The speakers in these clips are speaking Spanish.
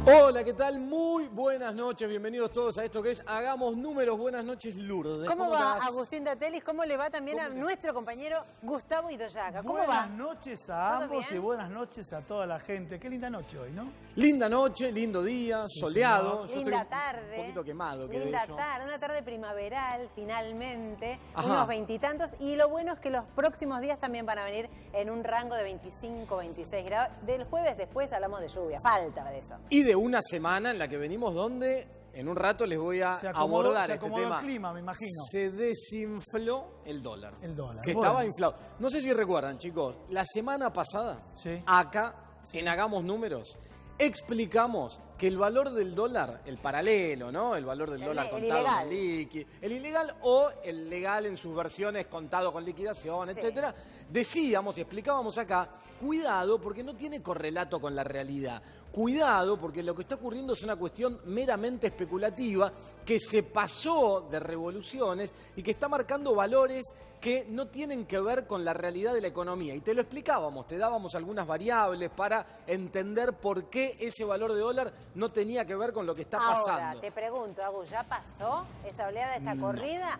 Hola, ¿qué tal? Muy buenas noches, bienvenidos todos a esto que es Hagamos Números. Buenas noches, Lourdes. ¿Cómo va Agustín Datelis? ¿Cómo le va también a nuestro compañero Gustavo Idoyaga? ¿Cómo Buenas va? noches a ambos y buenas noches a toda la gente. Qué linda noche hoy, ¿no? Linda noche, lindo día, soleado. Yo linda tarde. Un poquito quemado. Linda tarde, una tarde primaveral, finalmente. Ajá. Unos veintitantos. Y lo bueno es que los próximos días también van a venir en un rango de 25, 26 grados. Del jueves después hablamos de lluvia. Falta de eso. Y de una semana en la que venimos donde en un rato les voy a abordar este tema. El clima, me imagino. Se desinfló el dólar. El dólar. Que estaba inflado. No sé si recuerdan, chicos, la semana pasada, acá, en Hagamos Números, explicamos que el valor del dólar, el paralelo, ¿no? El valor del dólar contado con líquido, el ilegal o el legal en sus versiones contado con liquidación, etcétera, decíamos y explicábamos acá, cuidado porque no tiene correlato con la realidad. Cuidado porque lo que está ocurriendo es una cuestión meramente especulativa que se pasó de revoluciones y que está marcando valores que no tienen que ver con la realidad de la economía. Y te lo explicábamos, te dábamos algunas variables para entender por qué ese valor de dólar no tenía que ver con lo que está pasando. Ahora, te pregunto, Agus, ¿ya pasó esa oleada, esa corrida?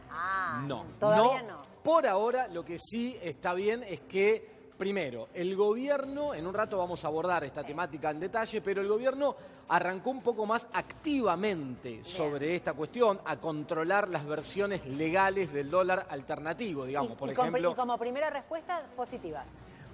No. Todavía no. Por ahora, lo que sí está bien es que primero, el gobierno, en un rato vamos a abordar esta temática en detalle, pero el gobierno arrancó un poco más activamente sobre esta cuestión, a controlar las versiones legales del dólar alternativo, digamos, por ejemplo. Y como primera respuesta, positivas.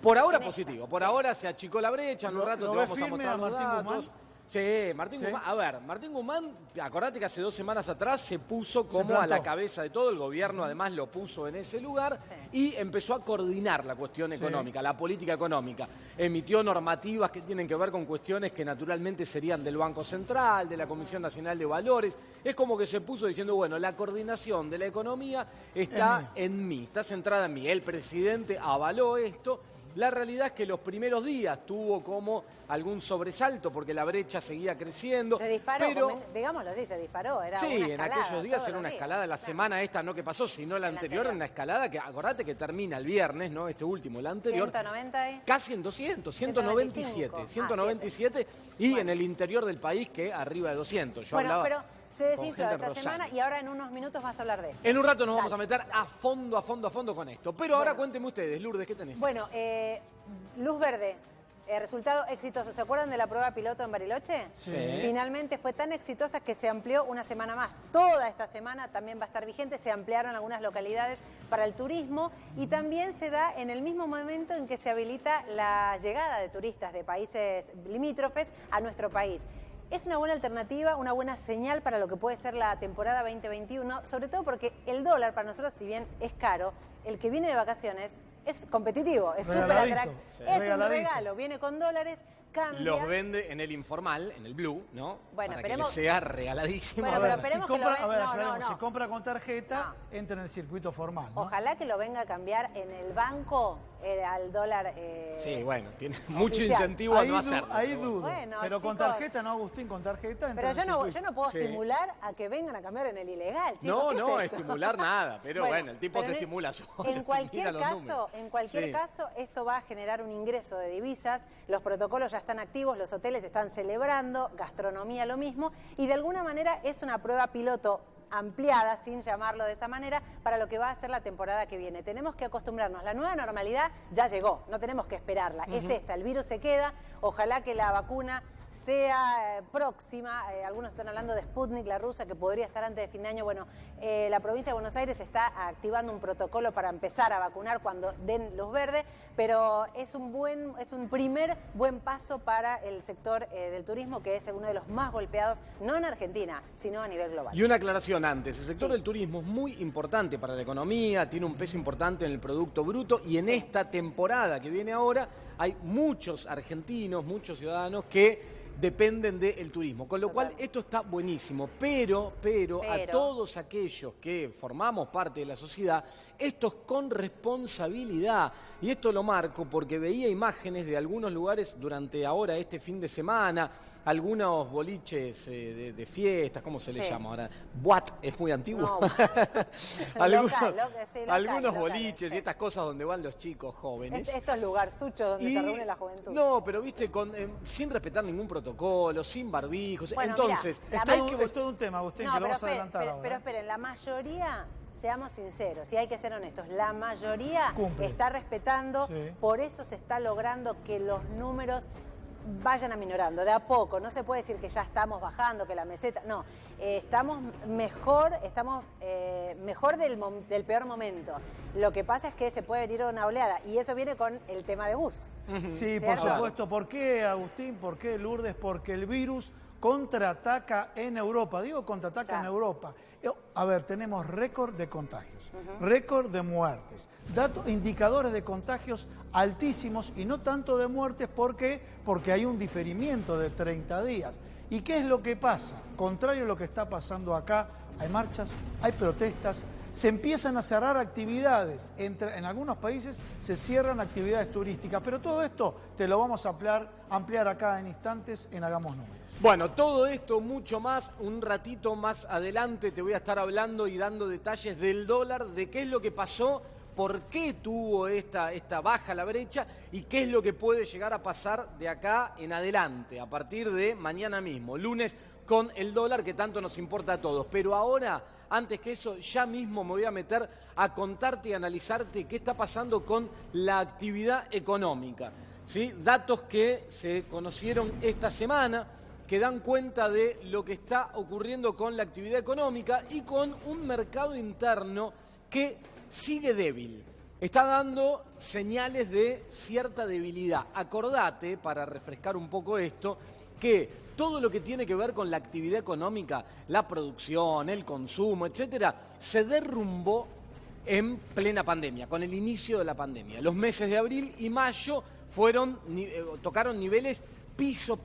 Por ahora positivo, por ahora se achicó la brecha, en un rato te vamos a mostrar los datos. Sí, Martín Guzmán. A ver, Martín Guzmán, acordate que hace 2 semanas atrás se puso como a la cabeza de todo, el gobierno además lo puso en ese lugar y empezó a coordinar la cuestión económica, la política económica. Emitió normativas que tienen que ver con cuestiones que naturalmente serían del Banco Central, de la Comisión Nacional de Valores. Es como que se puso diciendo, bueno, la coordinación de la economía está en mí, está centrada en mí. El presidente avaló esto. La realidad es que los primeros días tuvo como algún sobresalto porque la brecha seguía creciendo. Se disparó, pero, digámoslo así, se disparó. Era sí, una escalada, en aquellos días era una escalada. La semana esta no que pasó, sino la anterior, una escalada que, acordate que termina el viernes, ¿no? Este último, el anterior. 190 y... Casi en 200, 197. Y en el interior del país que arriba de 200. Yo hablaba... pero se desinfló esta semana y ahora en unos minutos vas a hablar de esto. En un rato nos vamos a meter a fondo con esto. Pero ahora cuéntenme ustedes, Lourdes, ¿qué tenés? Bueno, luz verde. Resultado exitoso. ¿Se acuerdan de la prueba piloto en Bariloche? Sí. Finalmente fue tan exitosa que se amplió una semana más. Toda esta semana también va a estar vigente. Se ampliaron algunas localidades para el turismo y también se da en el mismo momento en que se habilita la llegada de turistas de países limítrofes a nuestro país. Es una buena alternativa, una buena señal para lo que puede ser la temporada 2021, sobre todo porque el dólar para nosotros, si bien es caro, el que viene de vacaciones es competitivo, es súper atractivo. Es un regalo, viene con dólares, cambia. Los vende en el informal, en el blue, ¿no? Bueno, para que le sea regaladísimo. Bueno, pero esperemos que lo si compra con tarjeta, entra en el circuito formal, ¿no? Ojalá que lo venga a cambiar en el banco al dólar. Sí, bueno, tiene mucho incentivo a no hacerlo. Ahí dudo. Bueno, pero chicos, con tarjeta, no, Agustín, con tarjeta. Pero yo no puedo estimular a que vengan a cambiar en el ilegal, No, chicos. no, estimular nada. Pero bueno, el tipo se estimula solo. En cualquier caso, esto va a generar un ingreso de divisas. Los protocolos ya están activos, los hoteles están celebrando, gastronomía lo mismo. Y de alguna manera es una prueba piloto ampliada, sin llamarlo de esa manera, para lo que va a ser la temporada que viene. Tenemos que acostumbrarnos. La nueva normalidad ya llegó, no tenemos que esperarla. Es esta, el virus se queda. Ojalá que la vacuna sea próxima. Algunos están hablando de Sputnik, la rusa, que podría estar antes de fin de año. Bueno, la provincia de Buenos Aires está activando un protocolo para empezar a vacunar cuando den luz verde, pero es un primer buen paso para el sector del turismo, que es uno de los más golpeados, no en Argentina, sino a nivel global. Y una aclaración antes, el sector del turismo es muy importante para la economía, tiene un peso importante en el Producto Bruto y en esta temporada que viene ahora hay muchos argentinos, muchos ciudadanos que dependen del turismo, con lo cual esto está buenísimo, pero a todos aquellos que formamos parte de la sociedad, esto es con responsabilidad, y esto lo marco porque veía imágenes de algunos lugares durante ahora este fin de semana, algunos boliches de fiestas, ¿cómo se les llama ahora? Boat, es muy antiguo. No. Algunos boliches y estas cosas donde van los chicos jóvenes. Estos lugarzuchos donde se reúne la juventud. No, pero viste, sin respetar ningún protocolo. protocolos, sin barbijos. Bueno, entonces, mirá, es todo un tema, Agustín, que lo vas a adelantar ahora. Pero esperen, la mayoría, seamos sinceros, y hay que ser honestos, la mayoría cumple, está respetando, sí. Por eso se está logrando que los números vayan aminorando, de a poco. No se puede decir que ya estamos bajando, que la meseta, no. Estamos mejor del peor momento. Lo que pasa es que se puede venir una oleada y eso viene con el tema de bus. Sí, por supuesto. ¿Por qué, Agustín? ¿Por qué, Lourdes? Porque el virus contraataca en Europa. Digo contraataca en Europa. A ver, tenemos récord de contagios, récord de muertes, indicadores de contagios altísimos y no tanto de muertes. ¿Por qué? Porque hay un diferimiento de 30 días. ¿Y qué es lo que pasa? Contrario a lo que está pasando acá, hay marchas, hay protestas, se empiezan a cerrar actividades. En algunos países se cierran actividades turísticas, pero todo esto te lo vamos a ampliar acá en instantes en Hagamos Números. Bueno, todo esto, mucho más, un ratito más adelante te voy a estar hablando y dando detalles del dólar, de qué es lo que pasó, por qué tuvo esta baja la brecha y qué es lo que puede llegar a pasar de acá en adelante, a partir de mañana mismo, lunes, con el dólar que tanto nos importa a todos. Pero ahora, antes que eso, ya mismo me voy a meter a contarte y analizarte qué está pasando con la actividad económica, ¿sí? Datos que se conocieron esta semana, que dan cuenta de lo que está ocurriendo con la actividad económica y con un mercado interno que sigue débil. Está dando señales de cierta debilidad. Acordate, para refrescar un poco esto, que todo lo que tiene que ver con la actividad económica, la producción, el consumo, etcétera, se derrumbó en plena pandemia, con el inicio de la pandemia. Los meses de abril y mayo tocaron niveles piso,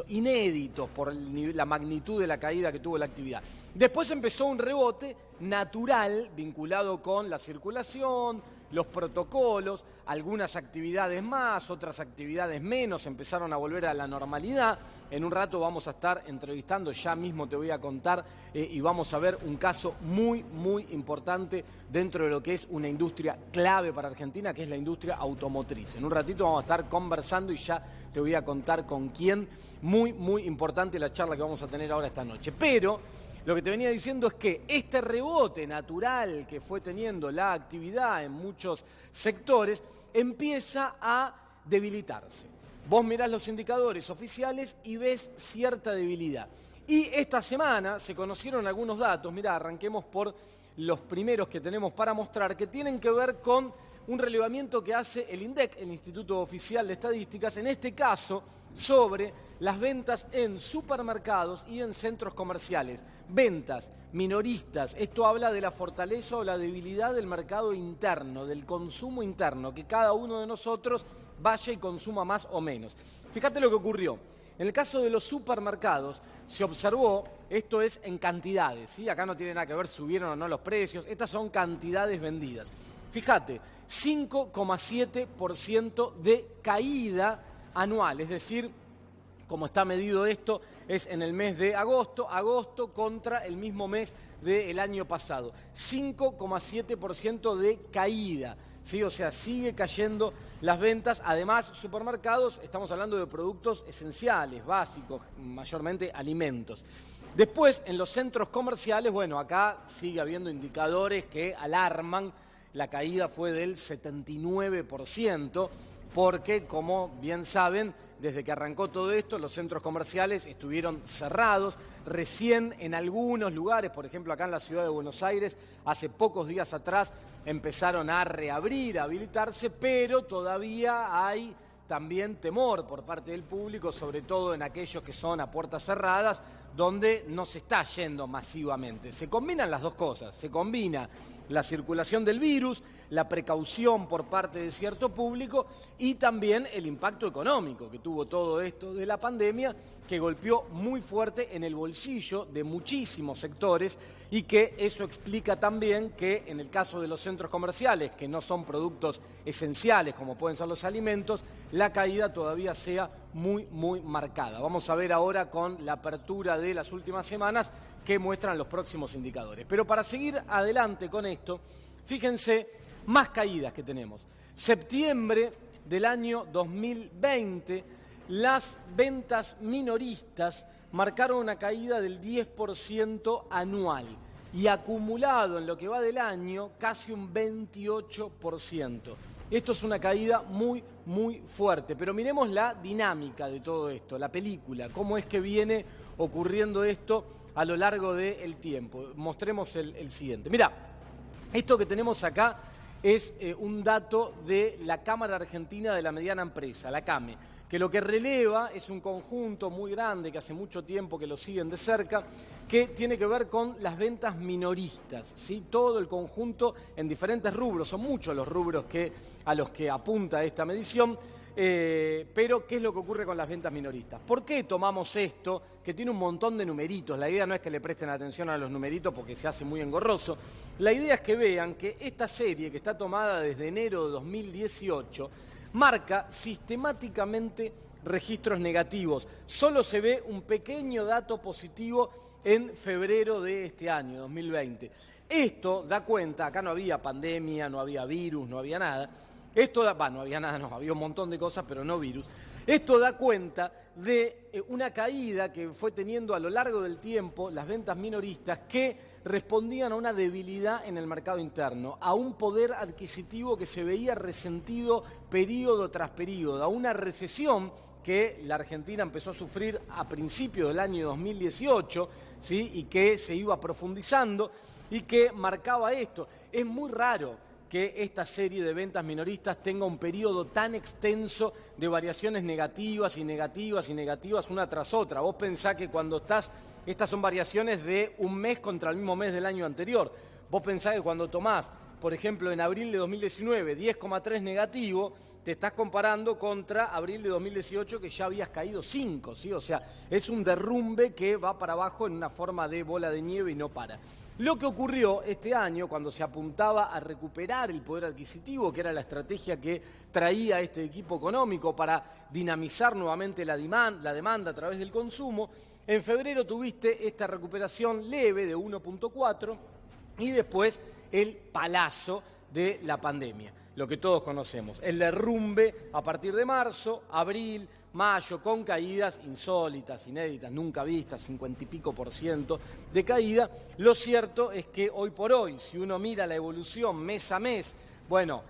inéditos por la magnitud de la caída que tuvo la actividad. Después empezó un rebote natural vinculado con la circulación, los protocolos, algunas actividades más, otras actividades menos, empezaron a volver a la normalidad. En un rato vamos a estar entrevistando, ya mismo te voy a contar, y vamos a ver un caso muy importante dentro de lo que es una industria clave para Argentina, que es la industria automotriz. En un ratito vamos a estar conversando y ya te voy a contar con quién. Muy importante la charla que vamos a tener ahora esta noche. Pero lo que te venía diciendo es que este rebote natural que fue teniendo la actividad en muchos sectores empieza a debilitarse. Vos mirás los indicadores oficiales y ves cierta debilidad. Y esta semana se conocieron algunos datos, mirá, arranquemos por los primeros que tenemos para mostrar, que tienen que ver con un relevamiento que hace el INDEC, el Instituto Oficial de Estadísticas, en este caso sobre las ventas en supermercados y en centros comerciales. Ventas minoristas, esto habla de la fortaleza o la debilidad del mercado interno, del consumo interno, que cada uno de nosotros vaya y consuma más o menos. Fíjate lo que ocurrió. En el caso de los supermercados se observó, esto es en cantidades, ¿sí? Acá no tiene nada que ver subieron o no los precios, estas son cantidades vendidas. Fíjate, 5,7% de caída anual, es decir, como está medido esto, es en el mes de agosto contra el mismo mes del año pasado. 5,7% de caída, ¿sí? O sea, sigue cayendo las ventas. Además, supermercados, estamos hablando de productos esenciales, básicos, mayormente alimentos. Después, en los centros comerciales, bueno, acá sigue habiendo indicadores que alarman. La caída fue del 79%, porque, como bien saben, desde que arrancó todo esto, los centros comerciales estuvieron cerrados. Recién en algunos lugares, por ejemplo acá en la ciudad de Buenos Aires, hace pocos días atrás empezaron a reabrir, a habilitarse, pero todavía hay también temor por parte del público, sobre todo en aquellos que son a puertas cerradas, donde no se está yendo masivamente. Se combinan las dos cosas, se combina la circulación del virus, la precaución por parte de cierto público y también el impacto económico que tuvo todo esto de la pandemia, que golpeó muy fuerte en el bolsillo de muchísimos sectores y que eso explica también que en el caso de los centros comerciales, que no son productos esenciales como pueden ser los alimentos, la caída todavía sea muy marcada. Vamos a ver ahora con la apertura de las últimas semanas qué muestran los próximos indicadores. Pero para seguir adelante con esto, fíjense, más caídas que tenemos. Septiembre del año 2020, las ventas minoristas marcaron una caída del 10% anual y acumulado en lo que va del año casi un 28%. Esto es una caída muy, muy fuerte, pero miremos la dinámica de todo esto, la película, cómo es que viene ocurriendo esto a lo largo del tiempo. Mostremos el siguiente. Mirá, esto que tenemos acá es un dato de la Cámara Argentina de la Mediana Empresa, la CAME, que lo que releva es un conjunto muy grande, que hace mucho tiempo que lo siguen de cerca, que tiene que ver con las ventas minoristas, ¿sí? Todo el conjunto en diferentes rubros, son muchos los rubros a los que apunta esta medición, pero ¿qué es lo que ocurre con las ventas minoristas? ¿Por qué tomamos esto, que tiene un montón de numeritos? La idea no es que le presten atención a los numeritos porque se hace muy engorroso. La idea es que vean que esta serie, que está tomada desde enero de 2018, marca sistemáticamente registros negativos. Solo se ve un pequeño dato positivo en febrero de este año, 2020. Esto da cuenta, acá no había pandemia, no había virus, no había nada. No había nada, no, había un montón de cosas, pero no virus. Esto da cuenta de una caída que fue teniendo a lo largo del tiempo las ventas minoristas que respondían a una debilidad en el mercado interno, a un poder adquisitivo que se veía resentido periodo tras periodo, a una recesión que la Argentina empezó a sufrir a principios del año 2018, ¿sí? Y que se iba profundizando y que marcaba esto. Es muy raro que esta serie de ventas minoristas tenga un periodo tan extenso de variaciones negativas y negativas y negativas una tras otra. Vos pensás que cuando estas son variaciones de un mes contra el mismo mes del año anterior. Vos pensás que cuando tomás, por ejemplo, en abril de 2019, 10,3 negativo, te estás comparando contra abril de 2018 que ya habías caído 5, ¿sí? O sea, es un derrumbe que va para abajo en una forma de bola de nieve y no para. Lo que ocurrió este año, cuando se apuntaba a recuperar el poder adquisitivo, que era la estrategia que traía este equipo económico para dinamizar nuevamente la demanda a través del consumo, en febrero tuviste esta recuperación leve de 1,4 y después el palazo de la pandemia, lo que todos conocemos. El derrumbe a partir de marzo, abril, mayo, con caídas insólitas, inéditas, nunca vistas, 50 y pico % de caída. Lo cierto es que hoy por hoy, si uno mira la evolución mes a mes, bueno,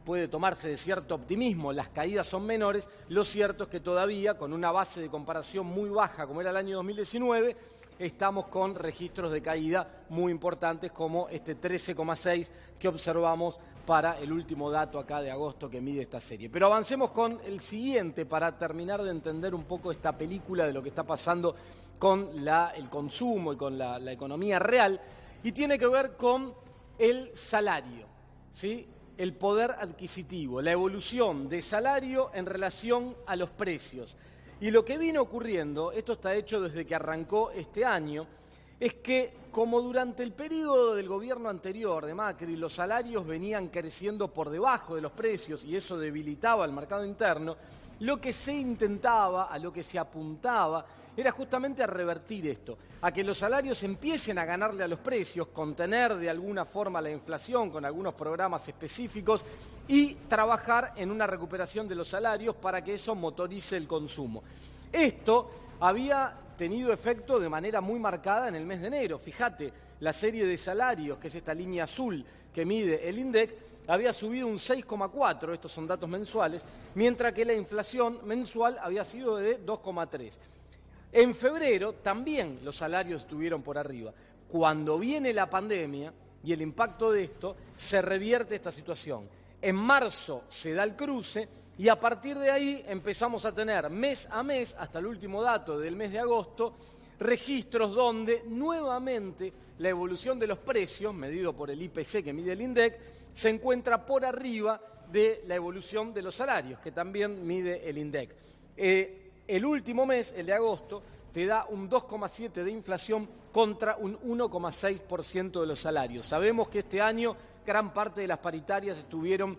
puede tomarse de cierto optimismo, las caídas son menores. Lo cierto es que todavía, con una base de comparación muy baja como era el año 2019, estamos con registros de caída muy importantes como este 13,6 que observamos para el último dato acá de agosto que mide esta serie. Pero avancemos con el siguiente para terminar de entender un poco esta película de lo que está pasando con el consumo y con la economía real, y tiene que ver con el salario, ¿sí? El poder adquisitivo, la evolución de salario en relación a los precios. Y lo que vino ocurriendo, esto está hecho desde que arrancó este año, es que como durante el periodo del gobierno anterior de Macri los salarios venían creciendo por debajo de los precios y eso debilitaba el mercado interno, lo que se intentaba, a lo que se apuntaba, era justamente a revertir esto, a que los salarios empiecen a ganarle a los precios, contener de alguna forma la inflación con algunos programas específicos y trabajar en una recuperación de los salarios para que eso motorice el consumo. Esto había tenido efecto de manera muy marcada en el mes de enero. Fíjate, la serie de salarios, que es esta línea azul que mide el INDEC, había subido un 6,4, estos son datos mensuales, mientras que la inflación mensual había sido de 2,3. En febrero también los salarios estuvieron por arriba. Cuando viene la pandemia y el impacto de esto, se revierte esta situación. En marzo se da el cruce y a partir de ahí empezamos a tener mes a mes, hasta el último dato del mes de agosto, registros donde nuevamente la evolución de los precios, medido por el IPC que mide el INDEC, se encuentra por arriba de la evolución de los salarios, que también mide el INDEC. El último mes, el de agosto, te da un 2,7 de inflación contra un 1,6% de los salarios. Sabemos que este año gran parte de las paritarias estuvieron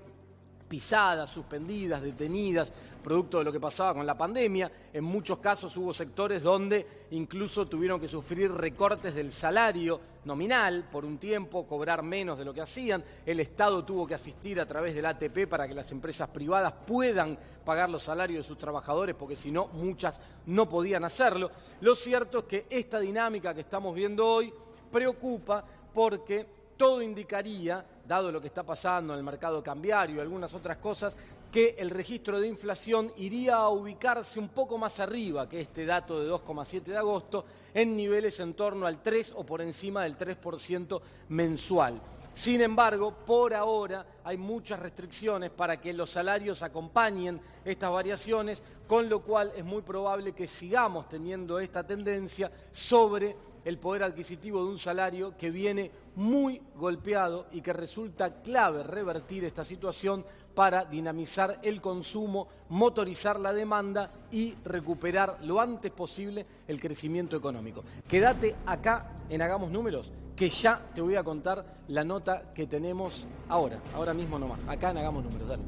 pisadas, suspendidas, detenidas producto de lo que pasaba con la pandemia. En muchos casos hubo sectores donde incluso tuvieron que sufrir recortes del salario nominal por un tiempo, cobrar menos de lo que hacían. El Estado tuvo que asistir a través del ATP para que las empresas privadas puedan pagar los salarios de sus trabajadores, porque si no, muchas no podían hacerlo. Lo cierto es que esta dinámica que estamos viendo hoy preocupa porque todo indicaría, dado lo que está pasando en el mercado cambiario y algunas otras cosas, que el registro de inflación iría a ubicarse un poco más arriba que este dato de 2,7 de agosto, en niveles en torno al 3 o por encima del 3% mensual. Sin embargo, por ahora hay muchas restricciones para que los salarios acompañen estas variaciones, con lo cual es muy probable que sigamos teniendo esta tendencia sobre el poder adquisitivo de un salario que viene muy golpeado y que resulta clave revertir esta situación para dinamizar el consumo, motorizar la demanda y recuperar lo antes posible el crecimiento económico. Quédate acá en Hagamos Números, que ya te voy a contar la nota que tenemos ahora mismo nomás, acá en Hagamos Números. Dale.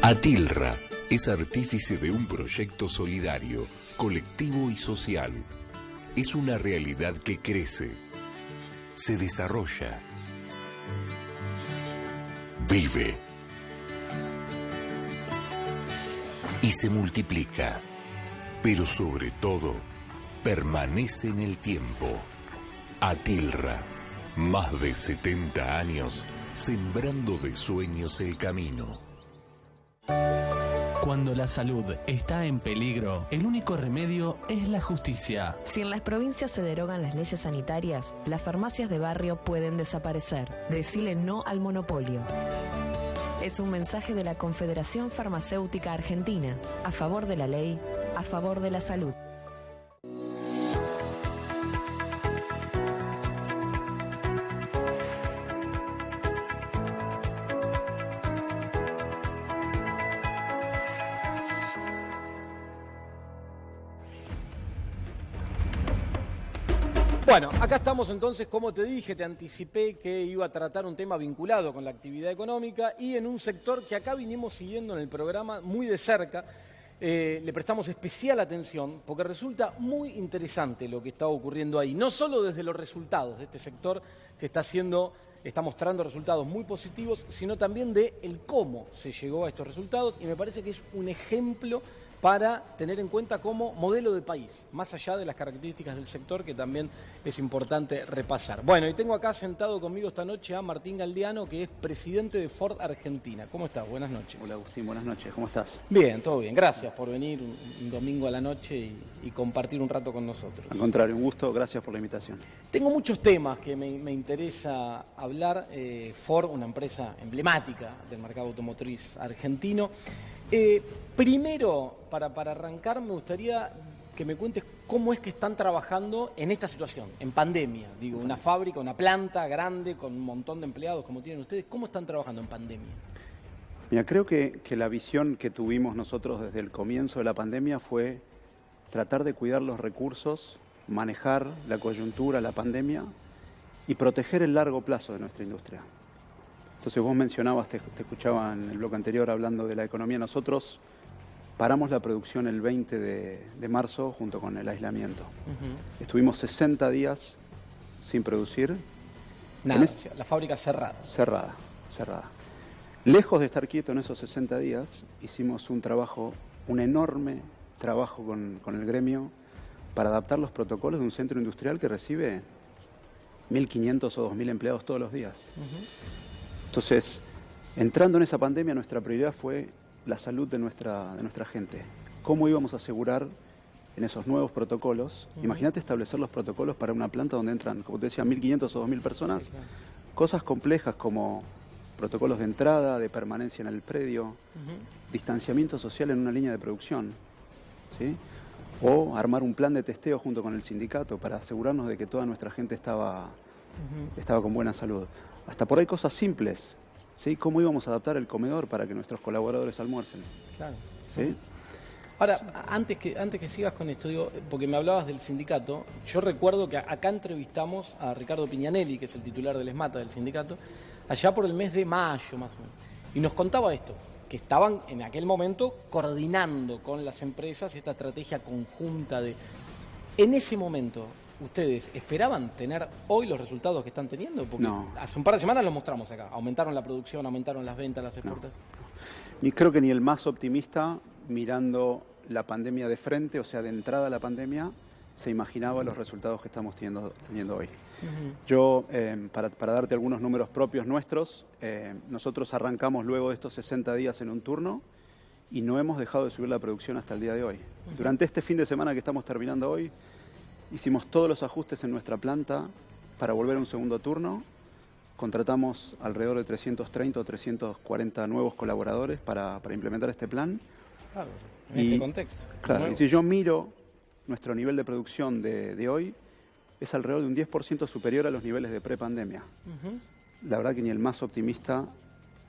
Atilra es artífice de un proyecto solidario, colectivo y social. Es una realidad que crece, se desarrolla, vive y se multiplica, pero sobre todo permanece en el tiempo. Atilra, más de 70 años sembrando de sueños el camino. Cuando la salud está en peligro, el único remedio es la justicia. Si en las provincias se derogan las leyes sanitarias, las farmacias de barrio pueden desaparecer. Decile no al monopolio. Es un mensaje de la Confederación Farmacéutica Argentina, a favor de la ley, a favor de la salud. Bueno, acá estamos entonces, como te dije, te anticipé que iba a tratar un tema vinculado con la actividad económica y en un sector que acá vinimos siguiendo en el programa muy de cerca. Le prestamos especial atención porque resulta muy interesante lo que está ocurriendo ahí, no solo desde los resultados de este sector que está mostrando resultados muy positivos, sino también de el cómo se llegó a estos resultados, y me parece que es un ejemplo para tener en cuenta como modelo de país, más allá de las características del sector que también es importante repasar. Bueno, y tengo acá sentado conmigo esta noche a Martín Galdeano, que es presidente de Ford Argentina. ¿Cómo estás? Buenas noches. Hola Agustín, buenas noches. ¿Cómo estás? Bien, todo bien. Gracias por venir un domingo a la noche y compartir un rato con nosotros. Al contrario, un gusto. Gracias por la invitación. Tengo muchos temas que me interesa hablar. Ford, una empresa emblemática del mercado automotriz argentino. Primero, para arrancar, me gustaría que me cuentes cómo es que están trabajando en esta situación, en pandemia. Digo, una fábrica, una planta grande con un montón de empleados como tienen ustedes. ¿Cómo están trabajando en pandemia? Mira, creo que la visión que tuvimos nosotros desde el comienzo de la pandemia fue tratar de cuidar los recursos, manejar la coyuntura, la pandemia y proteger el largo plazo de nuestra industria. Entonces vos mencionabas, te escuchaba en el bloque anterior hablando de la economía. Nosotros paramos la producción el 20 de marzo junto con el aislamiento. Estuvimos 60 días sin producir. Nada, la fábrica cerrada. Cerrada. Lejos de estar quieto en esos 60 días, hicimos un enorme trabajo con el gremio para adaptar los protocolos de un centro industrial que recibe 1.500 o 2.000 empleados todos los días. Entonces, entrando en esa pandemia, nuestra prioridad fue la salud de nuestra gente. ¿Cómo íbamos a asegurar en esos nuevos protocolos? Imagínate establecer los protocolos para una planta donde entran, como te decía, 1.500 o 2.000 personas. Sí, claro. Cosas complejas como protocolos de entrada, de permanencia en el predio, distanciamiento social en una línea de producción, ¿sí? O armar un plan de testeo junto con el sindicato para asegurarnos de que toda nuestra gente estaba con buena salud. Hasta por ahí cosas simples, ¿sí? ¿Cómo íbamos a adaptar el comedor para que nuestros colaboradores almuercen? Claro. ¿Sí? Ahora, antes que sigas con esto, digo, porque me hablabas del sindicato, yo recuerdo que acá entrevistamos a Ricardo Piñanelli, que es el titular del ESMATA del sindicato, allá por el mes de mayo más o menos, y nos contaba esto, que estaban en aquel momento coordinando con las empresas esta estrategia conjunta de... En ese momento, ¿ustedes esperaban tener hoy los resultados que están teniendo? Porque hace un par de semanas los mostramos acá. Aumentaron la producción, aumentaron las ventas, las exportaciones. Y creo que ni el más optimista, mirando la pandemia de frente, o sea, de entrada a la pandemia, se imaginaba los resultados que estamos teniendo hoy. Yo, para darte algunos números propios nuestros, nosotros arrancamos luego de estos 60 días en un turno y no hemos dejado de subir la producción hasta el día de hoy. Durante este fin de semana que estamos terminando hoy, hicimos todos los ajustes en nuestra planta para volver a un segundo turno. Contratamos alrededor de 330 o 340 nuevos colaboradores para implementar este plan. Claro, en este contexto. Claro, y si yo miro nuestro nivel de producción de hoy, es alrededor de un 10% superior a los niveles de prepandemia. La verdad que ni el más optimista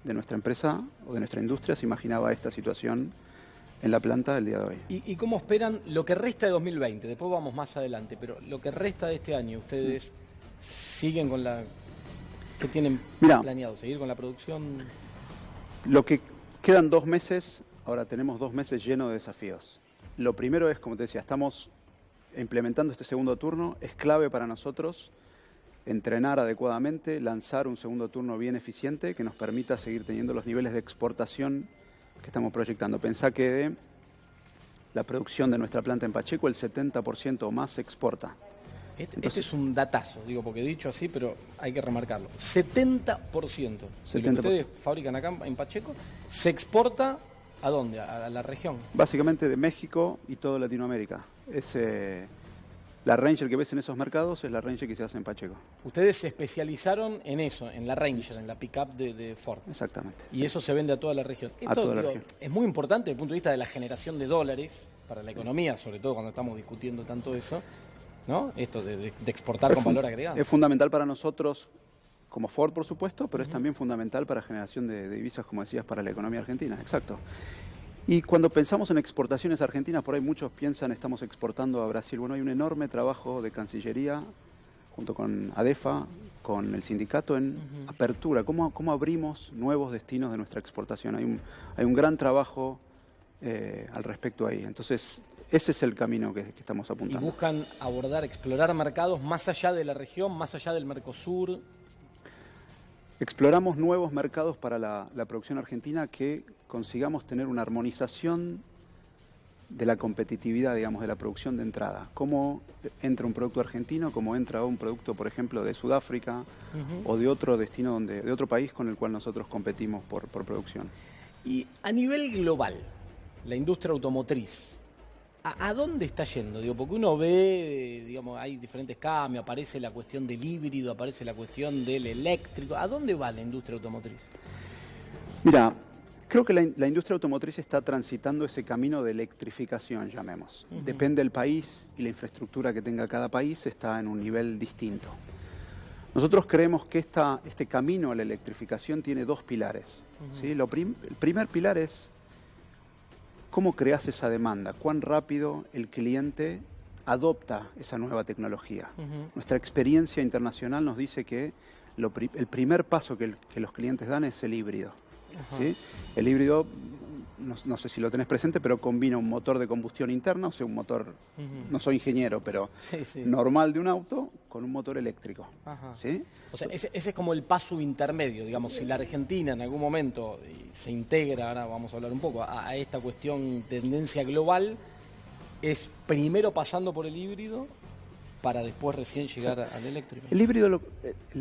de nuestra empresa o de nuestra industria se imaginaba esta situación en la planta del día de hoy. ¿Y cómo esperan lo que resta de 2020? Después vamos más adelante, pero lo que resta de este año, ¿ustedes siguen con la... ¿Qué tienen planeado? ¿Seguir con la producción? Lo que quedan 2 meses, ahora tenemos 2 meses llenos de desafíos. Lo primero es, como te decía, estamos implementando este segundo turno. Es clave para nosotros entrenar adecuadamente, lanzar un segundo turno bien eficiente que nos permita seguir teniendo los niveles de exportación que estamos proyectando. Pensá que de la producción de nuestra planta en Pacheco, el 70% o más se exporta. Este es un datazo, digo, porque he dicho así, pero hay que remarcarlo. 70%. De lo que ustedes fabrican acá en Pacheco, ¿se exporta a dónde? ¿A la región? Básicamente de México y toda Latinoamérica. La Ranger que ves en esos mercados es la Ranger que se hace en Pacheco. Ustedes se especializaron en eso, en la Ranger, en la pick-up de Ford. Exactamente. Y eso se vende a toda la región. Esto es muy importante desde el punto de vista de la generación de dólares para la economía, sobre todo cuando estamos discutiendo tanto eso, ¿no? Esto de exportar con valor agregado. Es fundamental para nosotros como Ford, por supuesto, pero es también fundamental para generación de divisas, como decías, para la economía argentina. Exacto. Y cuando pensamos en exportaciones argentinas, por ahí muchos piensan estamos exportando a Brasil. Bueno, hay un enorme trabajo de Cancillería, junto con ADEFA, con el sindicato, en apertura. ¿Cómo abrimos nuevos destinos de nuestra exportación? Hay un gran trabajo al respecto ahí. Entonces, ese es el camino que estamos apuntando. ¿Y buscan abordar, explorar mercados más allá de la región, más allá del Mercosur? Exploramos nuevos mercados para la producción argentina, que consigamos tener una armonización de la competitividad, digamos, de la producción de entrada. Cómo entra un producto argentino, cómo entra un producto, por ejemplo, de Sudáfrica o de otro destino, de otro país con el cual nosotros competimos por producción. Y a nivel global, la industria automotriz, ¿a dónde está yendo? Digo, porque uno ve, digamos, hay diferentes cambios, aparece la cuestión del híbrido, aparece la cuestión del eléctrico. ¿A dónde va la industria automotriz? Mira, creo que la industria automotriz está transitando ese camino de electrificación, llamemos. Depende del país y la infraestructura que tenga cada país está en un nivel distinto. Nosotros creemos que este camino a la electrificación tiene 2 pilares. ¿Sí? El primer pilar es cómo creas esa demanda, cuán rápido el cliente adopta esa nueva tecnología. Nuestra experiencia internacional nos dice que el primer paso que los clientes dan es el híbrido. ¿Sí? El híbrido, no sé si lo tenés presente, pero combina un motor de combustión interna, o sea, un motor, no soy ingeniero, pero normal de un auto, con un motor eléctrico. ¿Sí? O sea, ese es como el paso intermedio, digamos, si la Argentina en algún momento se integra, ahora vamos a hablar un poco, a esta cuestión tendencia global, es primero pasando por el híbrido para después recién llegar al eléctrico. El híbrido,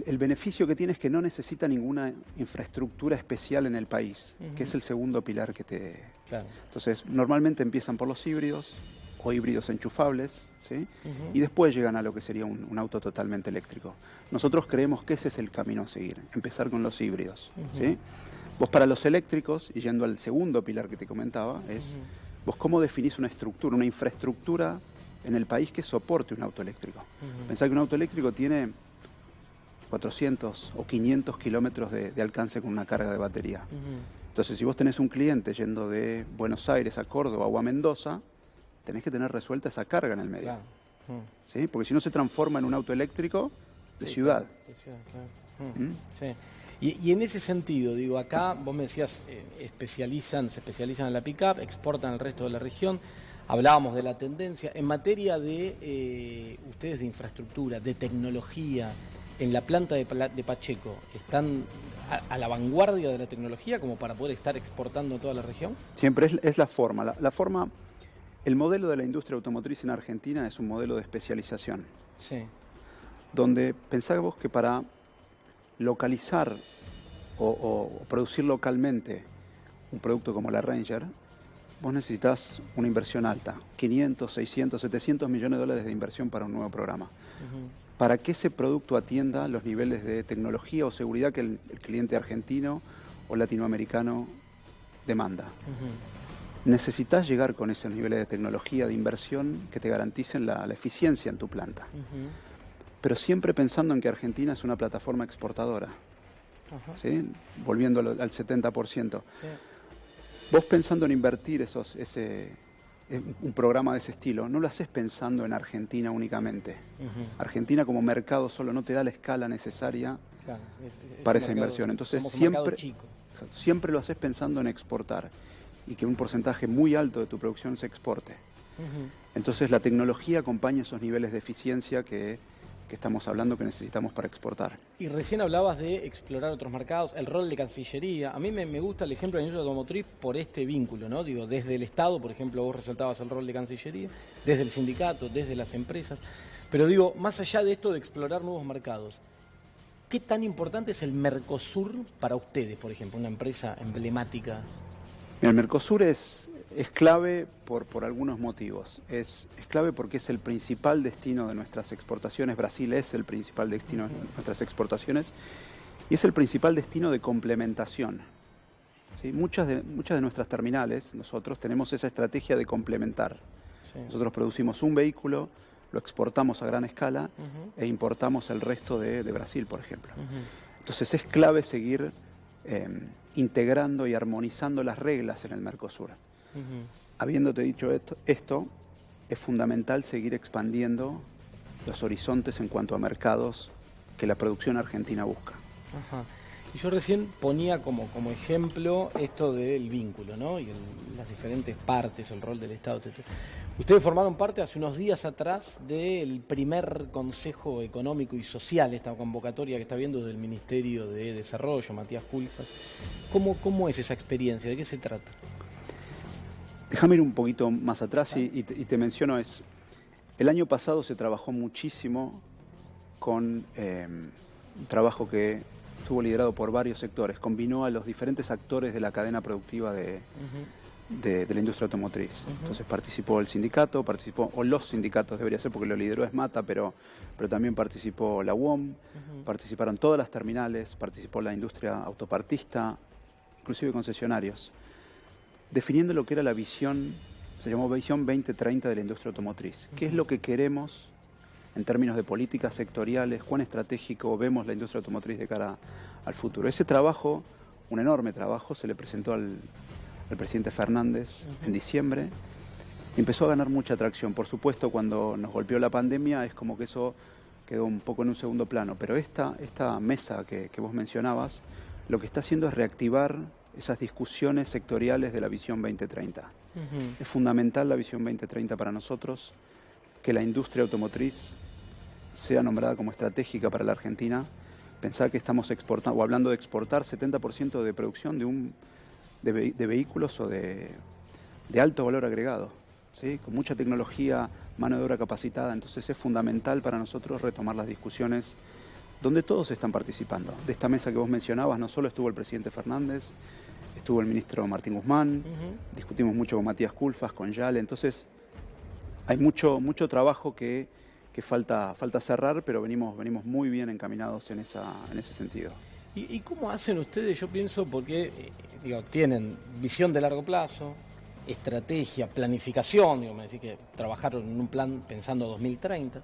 el beneficio que tiene es que no necesita ninguna infraestructura especial en el país, que es el segundo pilar que te... Claro. Entonces, normalmente empiezan por los híbridos o híbridos enchufables, ¿sí? Y después llegan a lo que sería un auto totalmente eléctrico. Nosotros creemos que ese es el camino a seguir, empezar con los híbridos, ¿sí? Vos para los eléctricos, y yendo al segundo pilar que te comentaba, es vos cómo definís una estructura, una infraestructura en el país que soporte un auto eléctrico. Pensá que un auto eléctrico tiene 400 o 500 kilómetros de alcance con una carga de batería. Entonces, si vos tenés un cliente yendo de Buenos Aires a Córdoba o a Mendoza, tenés que tener resuelta esa carga en el medio. Claro. ¿Sí? Porque si no se transforma en un auto eléctrico de ciudad. Claro. Sí. Y en ese sentido, digo, acá vos me decías, se especializan en la pick-up, exportan al resto de la región. Hablábamos de la tendencia. En materia de ustedes de infraestructura, de tecnología, en la planta de Pacheco, ¿están a la vanguardia de la tecnología como para poder estar exportando a toda la región? Siempre es la forma. La forma, el modelo de la industria automotriz en Argentina es un modelo de especialización. Sí. Donde pensábamos que para localizar o producir localmente un producto como la Ranger, vos necesitas una inversión alta, 500, 600, 700 millones de dólares de inversión para un nuevo programa. Para que ese producto atienda los niveles de tecnología o seguridad que el cliente argentino o latinoamericano demanda. Necesitas llegar con esos niveles de tecnología, de inversión que te garanticen la eficiencia en tu planta. Pero siempre pensando en que Argentina es una plataforma exportadora. ¿Sí? Volviendo al 70%. Sí. Vos pensando en invertir un programa de ese estilo, no lo haces pensando en Argentina únicamente. Argentina como mercado solo no te da la escala necesaria para esa inversión. Entonces siempre lo haces pensando en exportar y que un porcentaje muy alto de tu producción se exporte. Entonces la tecnología acompaña esos niveles de eficiencia que estamos hablando que necesitamos para exportar. Y recién hablabas de explorar otros mercados, el rol de Cancillería. A mí me gusta el ejemplo de la industria automotriz por este vínculo, ¿no? Digo, desde el Estado, por ejemplo, vos resaltabas el rol de Cancillería, desde el sindicato, desde las empresas. Pero digo, más allá de esto de explorar nuevos mercados, ¿qué tan importante es el Mercosur para ustedes, por ejemplo, una empresa emblemática? El Mercosur es clave por algunos motivos. Es clave porque es el principal destino de nuestras exportaciones. Brasil es el principal destino de nuestras exportaciones y es el principal destino de complementación. ¿Sí? Muchas de nuestras terminales, nosotros tenemos esa estrategia de complementar. Sí. Nosotros producimos un vehículo, lo exportamos a gran escala e importamos el resto de Brasil, por ejemplo. Entonces es clave seguir integrando y armonizando las reglas en el Mercosur. Habiéndote dicho esto, es fundamental seguir expandiendo los horizontes en cuanto a mercados que la producción argentina busca. Y yo recién ponía como ejemplo esto del vínculo, ¿no? Y las diferentes partes, el rol del Estado, etc. Ustedes formaron parte hace unos días atrás del primer Consejo Económico y Social, esta convocatoria que está viendo desde el Ministerio de Desarrollo, Matías Culfas. ¿Cómo es esa experiencia? ¿De qué se trata? Déjame ir un poquito más atrás y te menciono el año pasado se trabajó muchísimo con un trabajo que estuvo liderado por varios sectores, combinó a los diferentes actores de la cadena productiva de la industria automotriz. Entonces participó el sindicato, o los sindicatos debería ser porque lo lideró ESMATA, pero también participó la UOM, participaron todas las terminales, participó la industria autopartista, inclusive concesionarios, definiendo lo que era la visión, se llamó Visión 2030 de la industria automotriz. ¿Qué es lo que queremos en términos de políticas sectoriales? ¿Cuán estratégico vemos la industria automotriz de cara al futuro? Ese trabajo, un enorme trabajo, se le presentó al presidente Fernández en diciembre y empezó a ganar mucha atracción. Por supuesto, cuando nos golpeó la pandemia es como que eso quedó un poco en un segundo plano, pero esta mesa que vos mencionabas lo que está haciendo es reactivar esas discusiones sectoriales de la Visión 2030. Es fundamental la Visión 2030 para nosotros, que la industria automotriz sea nombrada como estratégica para la Argentina. Pensar que estamos exportando, o hablando de exportar, 70% de producción de vehículos o de alto valor agregado, ¿sí? Con mucha tecnología, mano de obra capacitada. Entonces es fundamental para nosotros retomar las discusiones donde todos están participando. De esta mesa que vos mencionabas, no solo estuvo el presidente Fernández, estuvo el ministro Martín Guzmán, discutimos mucho con Matías Culfas, con Yale. Entonces hay mucho trabajo que falta cerrar, pero venimos muy bien encaminados en ese sentido. ¿Y cómo hacen ustedes? Yo pienso porque tienen visión de largo plazo, estrategia, planificación, me decís que trabajaron en un plan pensando 2030.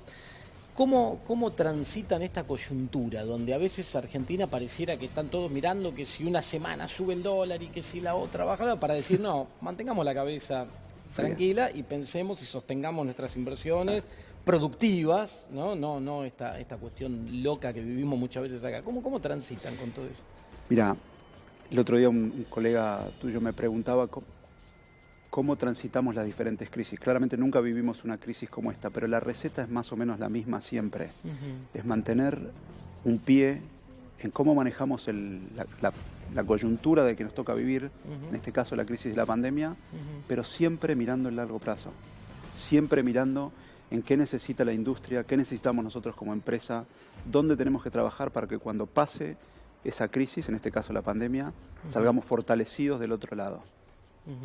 ¿Cómo transitan esta coyuntura, donde a veces Argentina pareciera que están todos mirando que si una semana sube el dólar y que si la otra baja, para decir no, mantengamos la cabeza tranquila y pensemos y sostengamos nuestras inversiones productivas, no esta cuestión loca que vivimos muchas veces acá. ¿Cómo transitan con todo eso? Mira, el otro día un colega tuyo me preguntaba cómo transitamos las diferentes crisis. Claramente nunca vivimos una crisis como esta, pero la receta es más o menos la misma siempre. Es mantener un pie en cómo manejamos la coyuntura de que nos toca vivir, en este caso la crisis de la pandemia, pero siempre mirando el largo plazo, siempre mirando en qué necesita la industria, qué necesitamos nosotros como empresa, dónde tenemos que trabajar para que cuando pase esa crisis, en este caso la pandemia, salgamos fortalecidos del otro lado.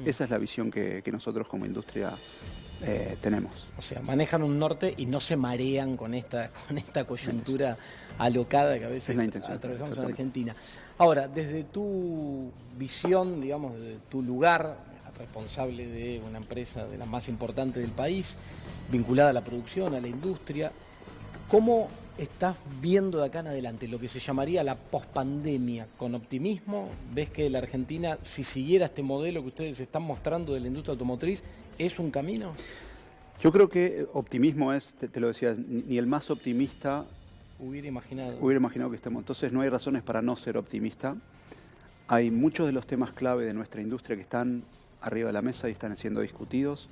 Esa es la visión que nosotros como industria tenemos. O sea, manejan un norte y no se marean con esta coyuntura alocada que a veces atravesamos en Argentina. Ahora, desde tu visión, digamos, de tu lugar, responsable de una empresa de las más importantes del país, vinculada a la producción, a la industria, ¿cómo estás viendo de acá en adelante lo que se llamaría la pospandemia? ¿Con optimismo? ¿Ves que la Argentina, si siguiera este modelo que ustedes están mostrando de la industria automotriz, es un camino? Yo creo que optimismo es, te lo decía, ni el más optimista hubiera imaginado que estemos. Entonces no hay razones para no ser optimista. Hay muchos de los temas clave de nuestra industria que están arriba de la mesa y están siendo discutidos.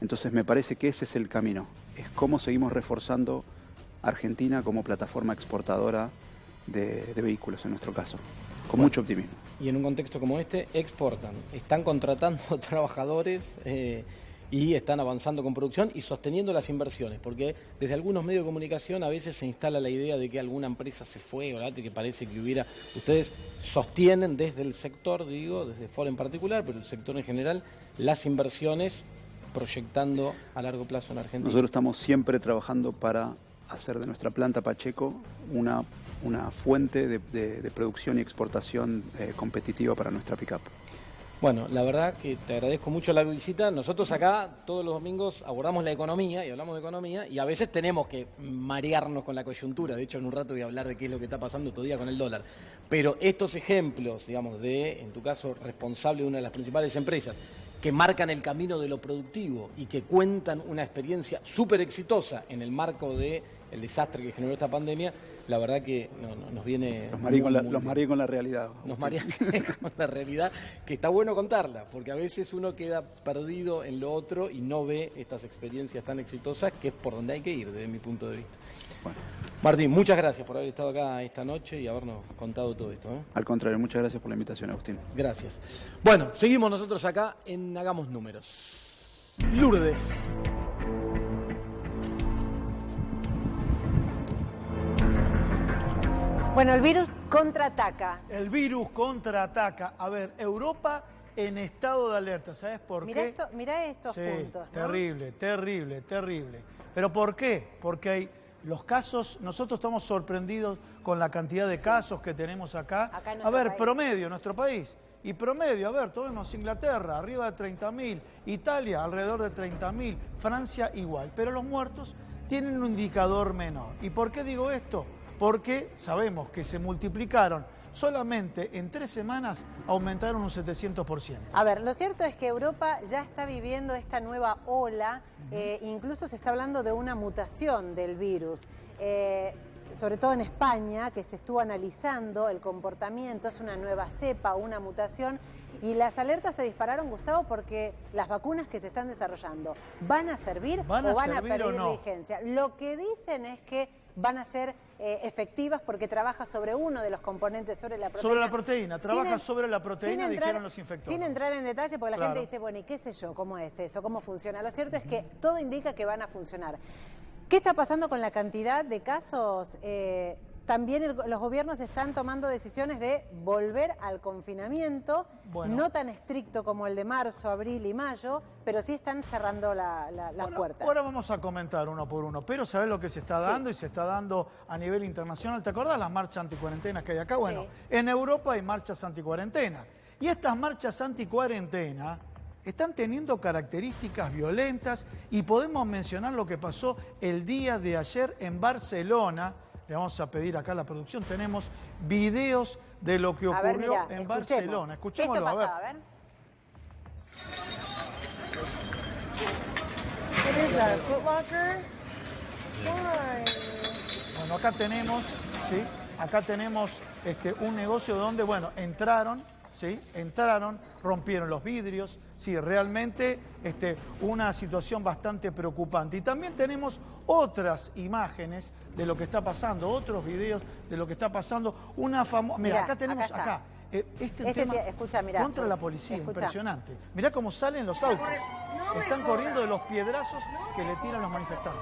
Entonces me parece que ese es el camino. Es cómo seguimos reforzando Argentina como plataforma exportadora de vehículos, en nuestro caso, con mucho optimismo. Y en un contexto como este, exportan, están contratando trabajadores y están avanzando con producción y sosteniendo las inversiones, porque desde algunos medios de comunicación a veces se instala la idea de que alguna empresa se fue, o que parece que hubiera... Ustedes sostienen desde el sector, desde Ford en particular, pero el sector en general, las inversiones proyectando a largo plazo en Argentina. Nosotros estamos siempre trabajando para hacer de nuestra planta Pacheco una fuente de producción y exportación competitiva para nuestra pick-up. Bueno, la verdad que te agradezco mucho la visita. Nosotros acá todos los domingos abordamos la economía y hablamos de economía y a veces tenemos que marearnos con la coyuntura. De hecho, en un rato voy a hablar de qué es lo que está pasando todavía con el dólar. Pero estos ejemplos, digamos, en tu caso, responsable de una de las principales empresas, que marcan el camino de lo productivo y que cuentan una experiencia súper exitosa en el marco del desastre que generó esta pandemia, la verdad que nos viene... Los mareé con la realidad. Nos mareaste con la realidad, que está bueno contarla, porque a veces uno queda perdido en lo otro y no ve estas experiencias tan exitosas, que es por donde hay que ir, desde mi punto de vista. Bueno. Martín, muchas gracias por haber estado acá esta noche y habernos contado todo esto. Al contrario, muchas gracias por la invitación, Agustín. Gracias. Bueno, seguimos nosotros acá en Hagamos Números. Lourdes. Bueno, el virus contraataca. El virus contraataca. A ver, Europa en estado de alerta. ¿Sabes por qué? Mirá estos puntos, ¿no? Terrible, terrible, terrible. ¿Pero por qué? Porque hay los casos, nosotros estamos sorprendidos con la cantidad de casos que tenemos acá. A ver, promedio, nuestro país. Y promedio, a ver, tomemos Inglaterra, arriba de 30.000, Italia, alrededor de 30.000, Francia igual. Pero los muertos tienen un indicador menor. ¿Y por qué digo esto? Porque sabemos que se multiplicaron, solamente en 3 semanas aumentaron un 700%. A ver, lo cierto es que Europa ya está viviendo esta nueva ola, incluso se está hablando de una mutación del virus. Sobre todo en España, que se estuvo analizando el comportamiento, es una nueva cepa, una mutación, y las alertas se dispararon, Gustavo, porque las vacunas que se están desarrollando, ¿van a servir o van a perder vigencia? Lo que dicen es que van a ser efectivas porque trabaja sobre uno de los componentes, sobre la proteína. Sobre la proteína, trabaja sobre la proteína, dijeron los infectólogos. Sin entrar en detalle, porque la gente dice, bueno, ¿y qué sé yo? ¿Cómo es eso? ¿Cómo funciona? Lo cierto es que todo indica que van a funcionar. ¿Qué está pasando con la cantidad de casos? También los gobiernos están tomando decisiones de volver al confinamiento, no tan estricto como el de marzo, abril y mayo, pero sí están cerrando las puertas. Ahora vamos a comentar uno por uno, pero ¿sabés lo que se está dando? Y se está dando a nivel internacional. ¿Te acordás las marchas anticuarentenas que hay acá? Bueno, en Europa hay marchas anticuarentena. Y estas marchas anticuarentena están teniendo características violentas y podemos mencionar lo que pasó el día de ayer en Barcelona. Le vamos a pedir acá a la producción, tenemos videos de lo que ocurrió en Barcelona. Escuchémoslo, ¿Qué pasaba? A ver. What is that, a Foot Locker? Bueno, acá tenemos, ¿sí? Acá tenemos un negocio donde, bueno, entraron, ¿sí? Entraron, rompieron los vidrios, sí, realmente una situación bastante preocupante. Y también tenemos otras imágenes de lo que está pasando, otros videos de lo que está pasando. Una famosa... Mira, acá tenemos, acá, tema escucha, mirá, contra la policía, impresionante. Mirá cómo salen los autos. Están corriendo de los piedrazos que le tiran los manifestantes.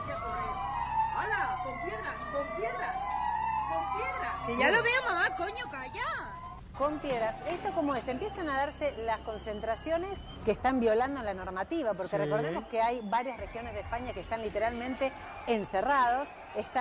¡Hala! ¡Con piedras! ¡Con piedras! ¡Con piedras! ¡Que ya lo veo, mamá! ¡Coño, calla! Con piedras. ¿Esto cómo es? Empiezan a darse las concentraciones que están violando la normativa, porque recordemos que hay varias regiones de España que están literalmente encerrados.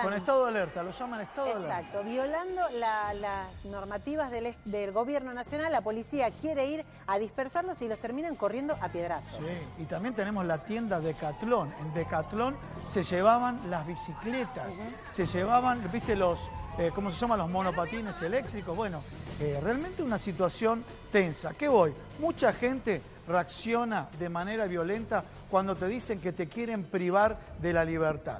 Con estado de alerta, lo llaman estado de alerta. Exacto, violando las normativas del gobierno nacional. La policía quiere ir a dispersarlos y los terminan corriendo a piedrazos. Sí, y también tenemos la tienda Decathlon. En Decathlon se llevaban las bicicletas, se llevaban, viste, los... ¿cómo se llaman? Los monopatines eléctricos. Bueno, realmente una situación tensa. ¿Qué voy? Mucha gente reacciona de manera violenta cuando te dicen que te quieren privar de la libertad.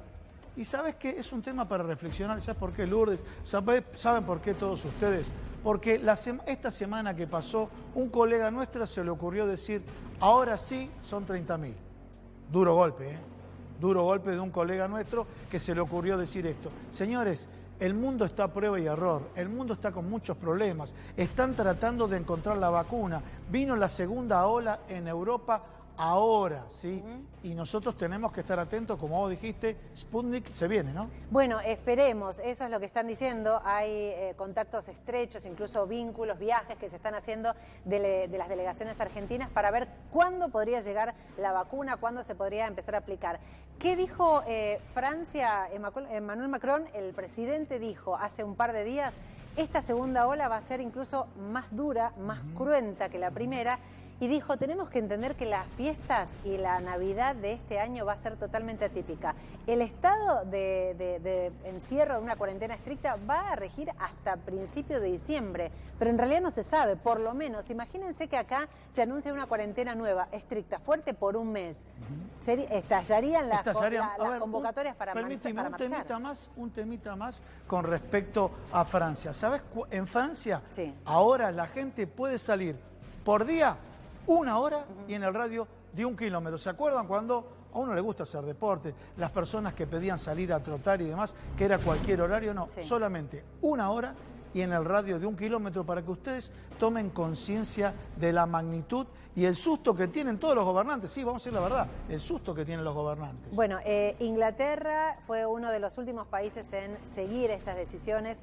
Y ¿sabes qué? Es un tema para reflexionar. ¿Sabes por qué, Lourdes? ¿Saben por qué todos ustedes? Porque esta semana que pasó, un colega nuestro se le ocurrió decir, ahora sí son 30.000. Duro golpe, ¿eh? Duro golpe de un colega nuestro que se le ocurrió decir esto. Señores, el mundo está a prueba y error, el mundo está con muchos problemas, están tratando de encontrar la vacuna, vino la segunda ola en Europa ahora, ¿sí? Y nosotros tenemos que estar atentos, como vos dijiste, Sputnik se viene, ¿no? Bueno, esperemos, eso es lo que están diciendo, hay contactos estrechos, incluso vínculos, viajes que se están haciendo de las delegaciones argentinas para ver cuándo podría llegar la vacuna, cuándo se podría empezar a aplicar. ¿Qué dijo Francia? Emmanuel Macron, el presidente, dijo hace un par de días, esta segunda ola va a ser incluso más dura, más cruenta que la primera. Y dijo, tenemos que entender que las fiestas y la Navidad de este año va a ser totalmente atípica. El estado de encierro, de una cuarentena estricta, va a regir hasta principios de diciembre. Pero en realidad no se sabe, por lo menos. Imagínense que acá se anuncia una cuarentena nueva, estricta, fuerte, por un mes. Estallarían las convocatorias para marchar. Un temita más con respecto a Francia. ¿Sabes? En Francia, ahora la gente puede salir por día 1 hora y en el radio de 1 kilómetro. ¿Se acuerdan cuando a uno le gusta hacer deporte? Las personas que pedían salir a trotar y demás, que era cualquier horario, no, solamente 1 hora y en el radio de 1 kilómetro para que ustedes tomen conciencia de la magnitud y el susto que tienen todos los gobernantes. Sí, vamos a decir la verdad, el susto que tienen los gobernantes. Bueno, Inglaterra fue uno de los últimos países en seguir estas decisiones.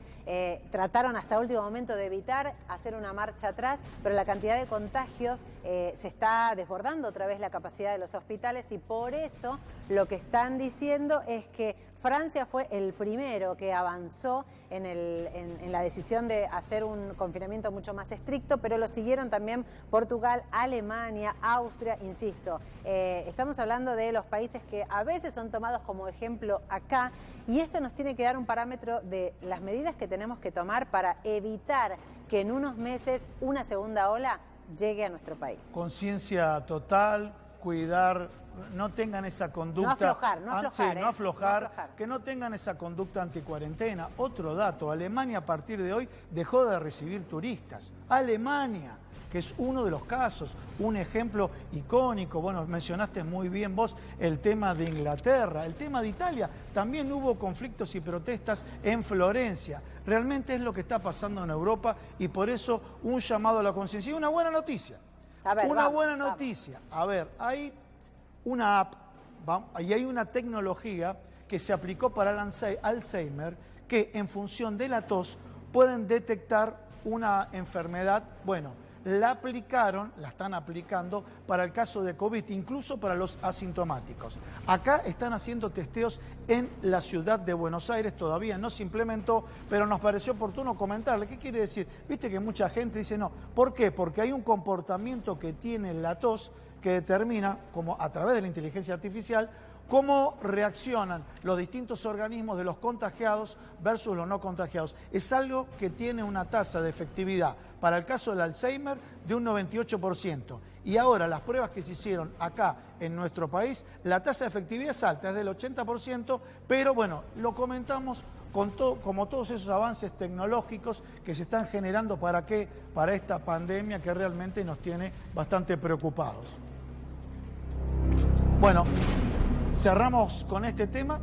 Trataron hasta último momento de evitar hacer una marcha atrás, pero la cantidad de contagios se está desbordando otra vez la capacidad de los hospitales y por eso lo que están diciendo es que Francia fue el primero que avanzó en la decisión de hacer un confinamiento mucho más estricto, pero lo siguieron también Portugal, Alemania, Austria, insisto. Estamos hablando de los países que a veces son tomados como ejemplo acá y esto nos tiene que dar un parámetro de las medidas que tenemos que tomar para evitar que en unos meses una segunda ola llegue a nuestro país. Conciencia total, cuidar, no tengan esa conducta... No aflojar, que no tengan esa conducta anticuarentena. Otro dato, Alemania a partir de hoy dejó de recibir turistas. Alemania, que es uno de los casos, un ejemplo icónico. Bueno, mencionaste muy bien vos el tema de Inglaterra, el tema de Italia. También hubo conflictos y protestas en Florencia. Realmente es lo que está pasando en Europa y por eso un llamado a la conciencia. Y una buena noticia. Buena noticia. A ver, hay una app y hay una tecnología que se aplicó para el Alzheimer que en función de la tos pueden detectar una enfermedad. Bueno, la están aplicando para el caso de COVID, incluso para los asintomáticos. Acá están haciendo testeos en la ciudad de Buenos Aires, todavía no se implementó, pero nos pareció oportuno comentarle. ¿Qué quiere decir? Viste que mucha gente dice no. ¿Por qué? Porque hay un comportamiento que tiene la tos que determina, como a través de la inteligencia artificial, ¿Cómo reaccionan los distintos organismos de los contagiados versus los no contagiados? Es algo que tiene una tasa de efectividad para el caso del Alzheimer de un 98%. Y ahora las pruebas que se hicieron acá en nuestro país, la tasa de efectividad es alta, es del 80%, pero bueno, lo comentamos como todos esos avances tecnológicos que se están generando para esta pandemia que realmente nos tiene bastante preocupados. Bueno, cerramos con este tema.